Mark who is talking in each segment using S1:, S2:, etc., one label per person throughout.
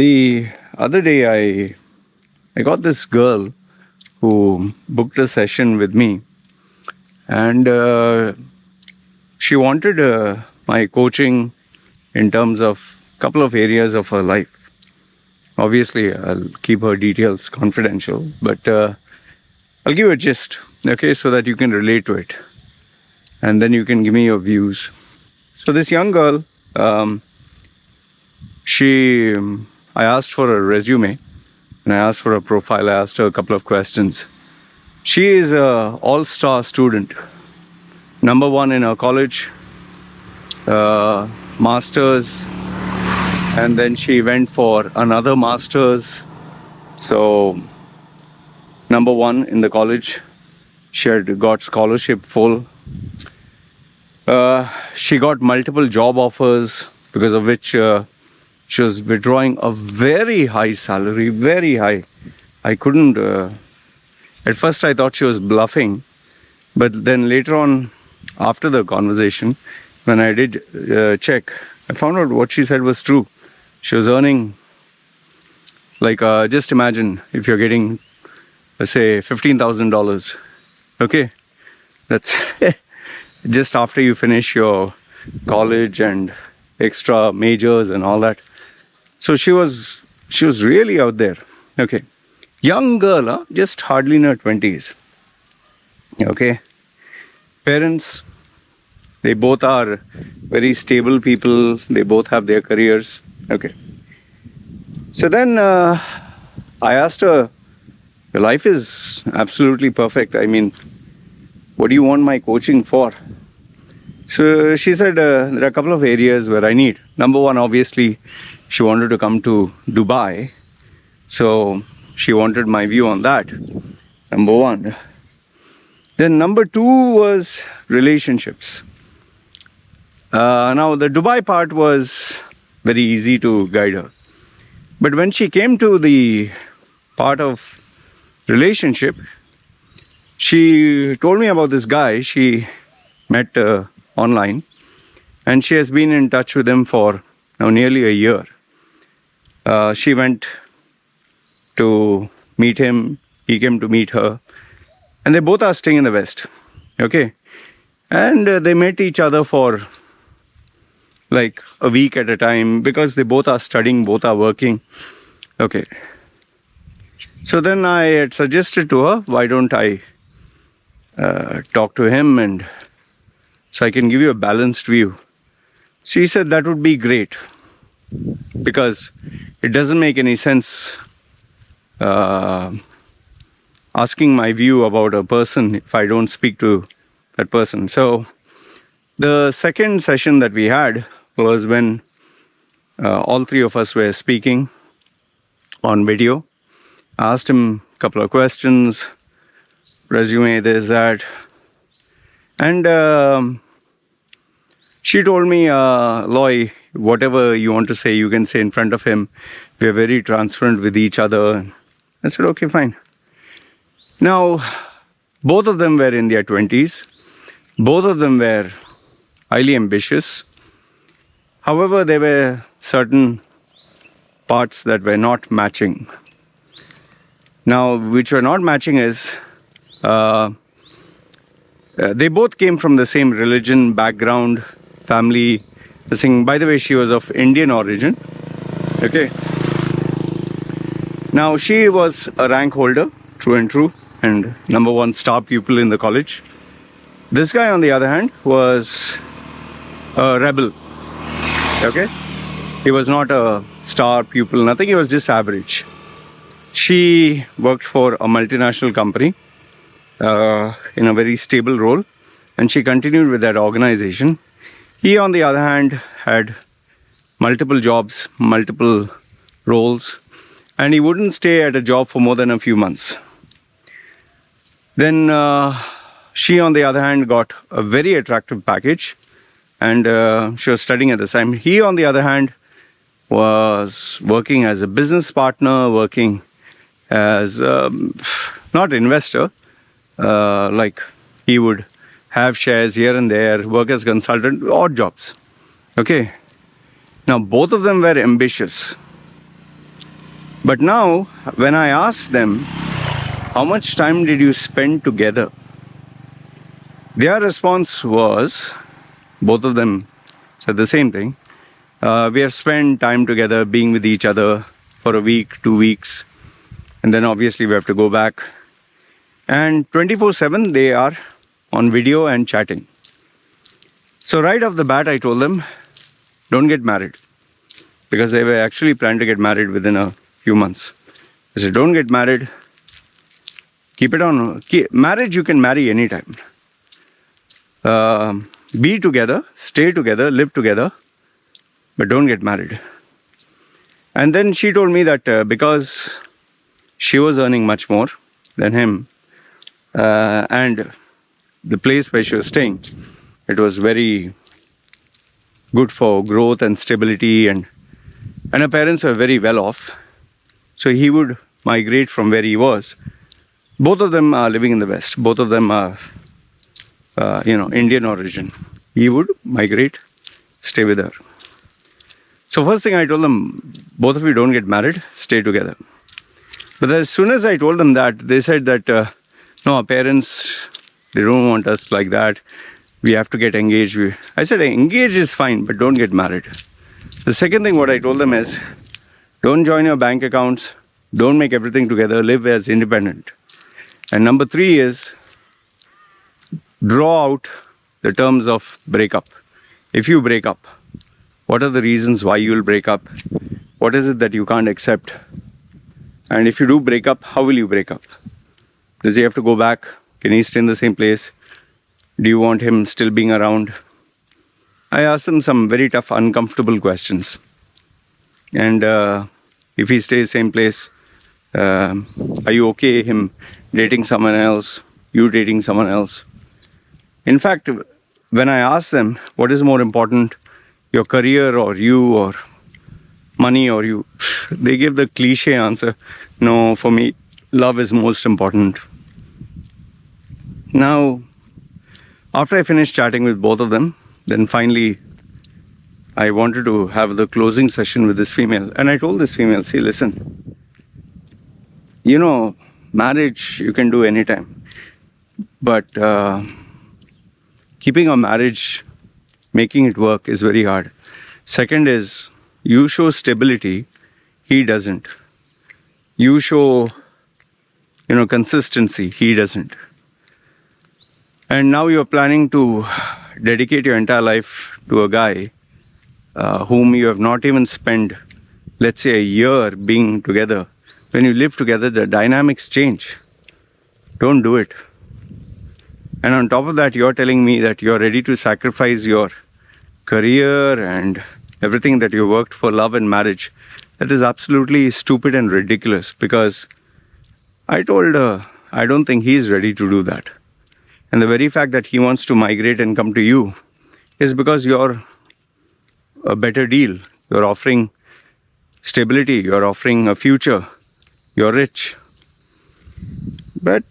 S1: The other day, I got this girl who booked a session with me, and she wanted my coaching in terms of a couple of areas of her life. Obviously, I'll keep her details confidential, but I'll give a gist, okay, so that you can relate to it, and then you can give me your views. So this young girl, I asked for a resume, and I asked for a profile. I asked her a couple of questions. She is an all-star student, number one in her college, masters, and then she went for another masters. So number one in the college. She had got scholarship full. She got multiple job offers, because of which she was withdrawing a very high salary, very high. I couldn't, at first I thought she was bluffing, but then later on, after the conversation, when I did check, I found out what she said was true. She was earning, like, just imagine if you're getting, let's say, $15,000, okay? That's just after you finish your college and extra majors and all that. So she was really out there. Okay, young girl, huh? Just hardly in her 20s. Okay, parents, they both are very stable people. They both have their careers. Okay. So then I asked her, your life is absolutely perfect. I mean, what do you want my coaching for? So she said, there are a couple of areas where I need. Number one, obviously, she wanted to come to Dubai. So she wanted my view on that. Number one. Then number two was relationships. Now the Dubai part was very easy to guide her. But when she came to the part of relationship, she told me about this guy she met online, and she has been in touch with him for now nearly a year. She went to meet him, he came to meet her, and they both are staying in the West, okay? And they met each other for like a week at a time, because they both are studying, both are working, okay? So then I had suggested to her, why don't I talk to him, and so I can give you a balanced view. She said that would be great, because it doesn't make any sense asking my view about a person if I don't speak to that person. So the second session that we had was when all three of us were speaking on video. I asked him a couple of questions, resume, this, that, and she told me, Loy, whatever you want to say, you can say in front of him. We are very transparent with each other. I said, okay, fine. Now, both of them were in their 20s. Both of them were highly ambitious. However, there were certain parts that were not matching. Now, which were not matching is, they both came from the same religion, background, family. By the way, she was of Indian origin. Okay. Now, she was a rank holder, true and true, and number one star pupil in the college. This guy, on the other hand, was a rebel. Okay. He was not a star pupil, nothing. He was just average. She worked for a multinational company in a very stable role, and she continued with that organization. He, on the other hand, had multiple jobs, multiple roles, and he wouldn't stay at a job for more than a few months. Then she, on the other hand, got a very attractive package, and she was studying at the time. He, on the other hand, was working as a business partner, working as not investor, like he would have shares here and there, work as consultant, odd jobs. Okay. Now, both of them were ambitious. But now, when I asked them, how much time did you spend together? Their response was, both of them said the same thing. We have spent time together being with each other for a week, 2 weeks, and then obviously we have to go back. And 24/7 they are on video and chatting. So right off the bat I told them, don't get married. Because they were actually planning to get married within a few months. I said, don't get married. Keep it on. Marriage you can marry anytime. Be together, stay together, live together, but don't get married. And then she told me that because she was earning much more than him, and the place where she was staying, it was very good for growth and stability, and her parents were very well off, so he would migrate from where he was. Both of them are living in the West. Both of them are Indian origin. He would migrate, stay with her. So first thing I told them, both of you don't get married, stay together. But as soon as I told them that, they said that, no, our parents, they don't want us like that. We have to get engaged. I said, engaged is fine, but don't get married. The second thing what I told them is, don't join your bank accounts, don't make everything together, live as independent. And number 3 is, draw out the terms of breakup. If you break up, what are the reasons why you will break up? What is it that you can't accept? And if you do break up, how will you break up? Does he have to go back? Can he stay in the same place? Do you want him still being around? I asked him some very tough, uncomfortable questions. And if he stays same place, are you okay him dating someone else, you dating someone else? In fact, when I asked them, what is more important, your career or you, or money or you, they give the cliche answer, no, for me, love is most important. Now, after I finished chatting with both of them, then finally I wanted to have the closing session with this female. And I told this female, see, listen, marriage you can do anytime. But keeping a marriage, making it work is very hard. Second is, you show stability, he doesn't. You show, consistency, he doesn't. And now you're planning to dedicate your entire life to a guy whom you have not even spent, let's say, a year being together. When you live together, the dynamics change. Don't do it. And on top of that, you're telling me that you're ready to sacrifice your career and everything that you worked for love and marriage. That is absolutely stupid and ridiculous, because I told her, I don't think he's ready to do that. And the very fact that he wants to migrate and come to you is because you're a better deal. You're offering stability. You're offering a future. You're rich. But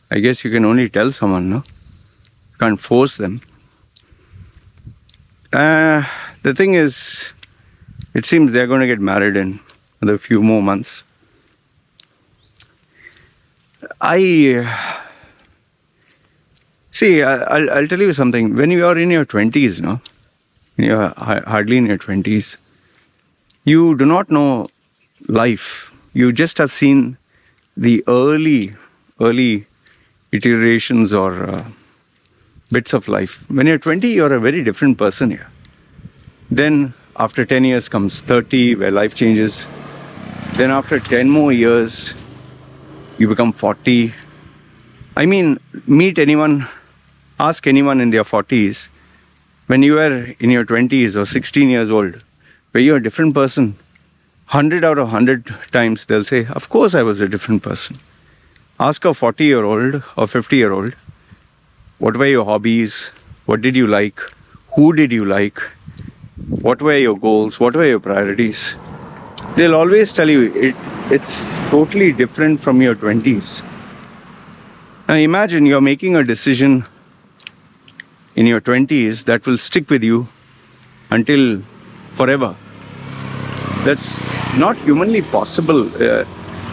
S1: I guess you can only tell someone, no? You can't force them. The thing is, it seems they're going to get married in another few more months. I'll tell you something. When you are in your 20s, you're hardly in your 20s, you do not know life. You just have seen the early iterations or bits of life. When you're 20, you're a very different person here. Then after 10 years comes 30, where life changes. Then after 10 more years, you become 40. I mean, ask anyone in their 40s, when you were in your 20s or 16 years old, were you a different person? 100 out of 100 times they'll say, of course I was a different person. Ask a 40-year-old or 50-year-old, what were your hobbies? What did you like? Who did you like? What were your goals? What were your priorities? They'll always tell you it's totally different from your 20s. Now imagine you're making a decision in your 20s that will stick with you until forever. That's not humanly possible.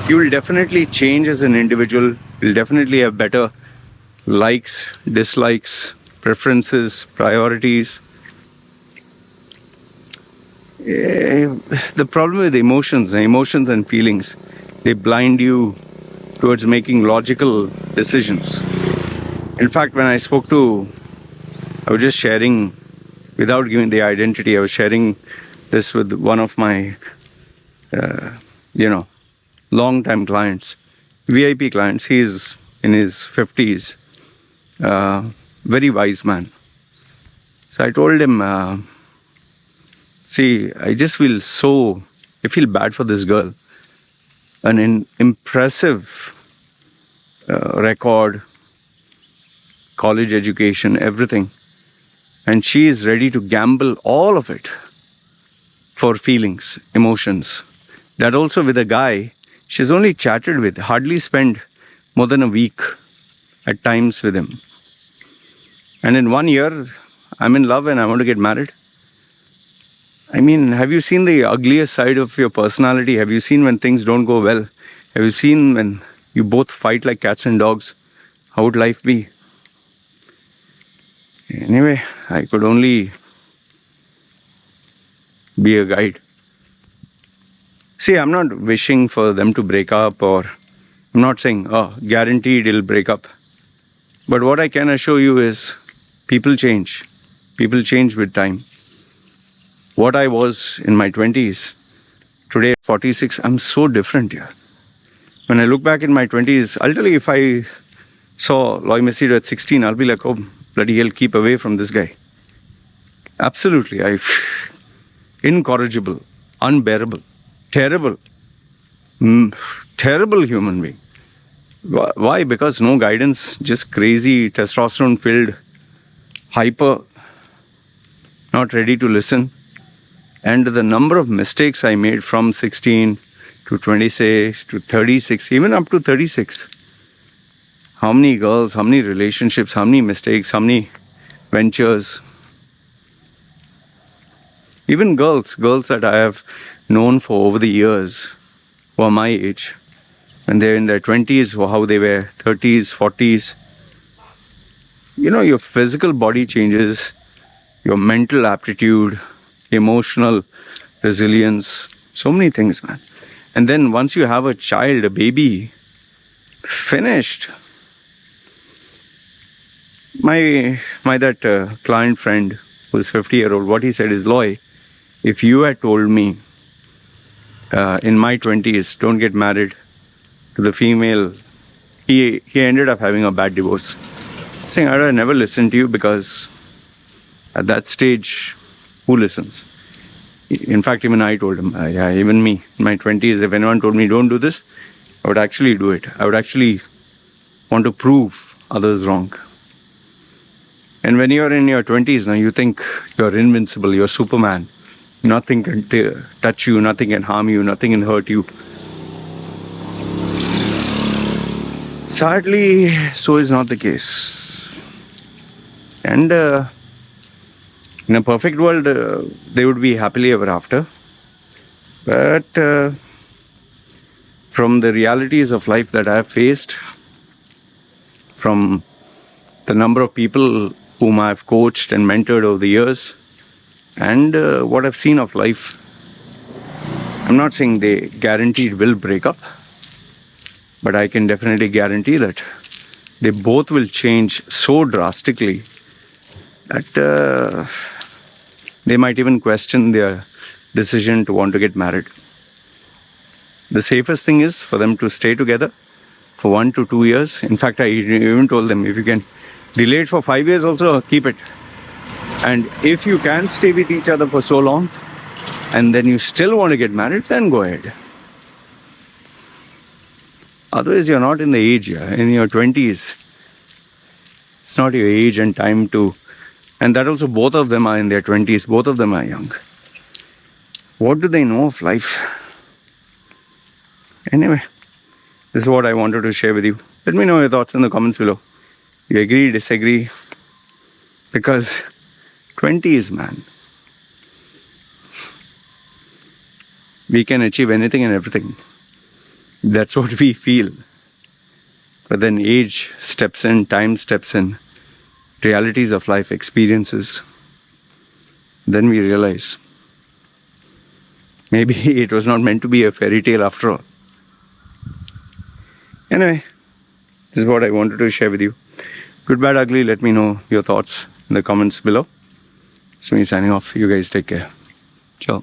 S1: You will definitely change as an individual. You'll definitely have better likes, dislikes, preferences, priorities. The problem with emotions and feelings, they blind you towards making logical decisions. In fact, when I was just sharing, without giving the identity, I was sharing this with one of my, long-time clients, VIP clients. He's in his 50s, very wise man. So I told him, see, I feel bad for this girl. An impressive record, college education, everything. And she is ready to gamble all of it for feelings, emotions. That also with a guy she's only chatted with, hardly spent more than a week at times with him. And in 1 year, I'm in love and I want to get married. I mean, have you seen the ugliest side of your personality? Have you seen when things don't go well? Have you seen when you both fight like cats and dogs? How would life be? Anyway, I could only be a guide. See, I'm not wishing for them to break up, or I'm not saying, oh, guaranteed it'll break up. But what I can assure you is people change. People change with time. What I was in my 20s, today at 46, I'm so different here. When I look back in my 20s, I'll tell you, if I saw Loy Machedo at 16, I'll be like, oh, bloody hell, keep away from this guy. Absolutely. Incorrigible, unbearable, terrible, terrible human being. Why? Because no guidance, just crazy, testosterone-filled, hyper, not ready to listen. And the number of mistakes I made from 16 to 26 to 36, even up to 36. How many girls, how many relationships, how many mistakes, how many ventures. Even girls that I have known for over the years who are my age, when they're in their 20s, or how they were 30s, 40s. You know, your physical body changes, your mental aptitude, emotional resilience, so many things, man. And then once you have a child, a baby, finished. My client friend who's 50-year-old, what he said is, Loy, if you had told me in my 20s, don't get married to the female, he ended up having a bad divorce. Saying, I never listened to you, because at that stage, who listens? In fact, even I told him, even me, in my 20s, if anyone told me don't do this, I would actually do it. I would actually want to prove others wrong. And when you're in your 20s now, you think you're invincible, you're Superman. Nothing can touch you, nothing can harm you, nothing can hurt you. Sadly, so is not the case. And in a perfect world, they would be happily ever after. But from the realities of life that I have faced, from the number of people whom I have coached and mentored over the years, and what I've seen of life, I'm not saying they guaranteed will break up, but I can definitely guarantee that they both will change so drastically that they might even question their decision to want to get married. The safest thing is for them to stay together for 1 to 2 years. In fact, I even told them, if you can delay it for 5 years also, keep it. And if you can stay with each other for so long, and then you still want to get married, then go ahead. Otherwise, you're not in the age, in your 20s. It's not your age and time to... And that also, both of them are in their 20s. Both of them are young. What do they know of life? Anyway, this is what I wanted to share with you. Let me know your thoughts in the comments below. You agree, disagree? Because 20s, man. we can achieve anything and everything. That's what we feel. But then age steps in, time steps in, realities of life, experiences. Then we realize maybe it was not meant to be a fairy tale after all. Anyway, this is what I wanted to share with you. Good, bad, ugly, let me know your thoughts in the comments below. It's me signing off. You guys take care. Ciao.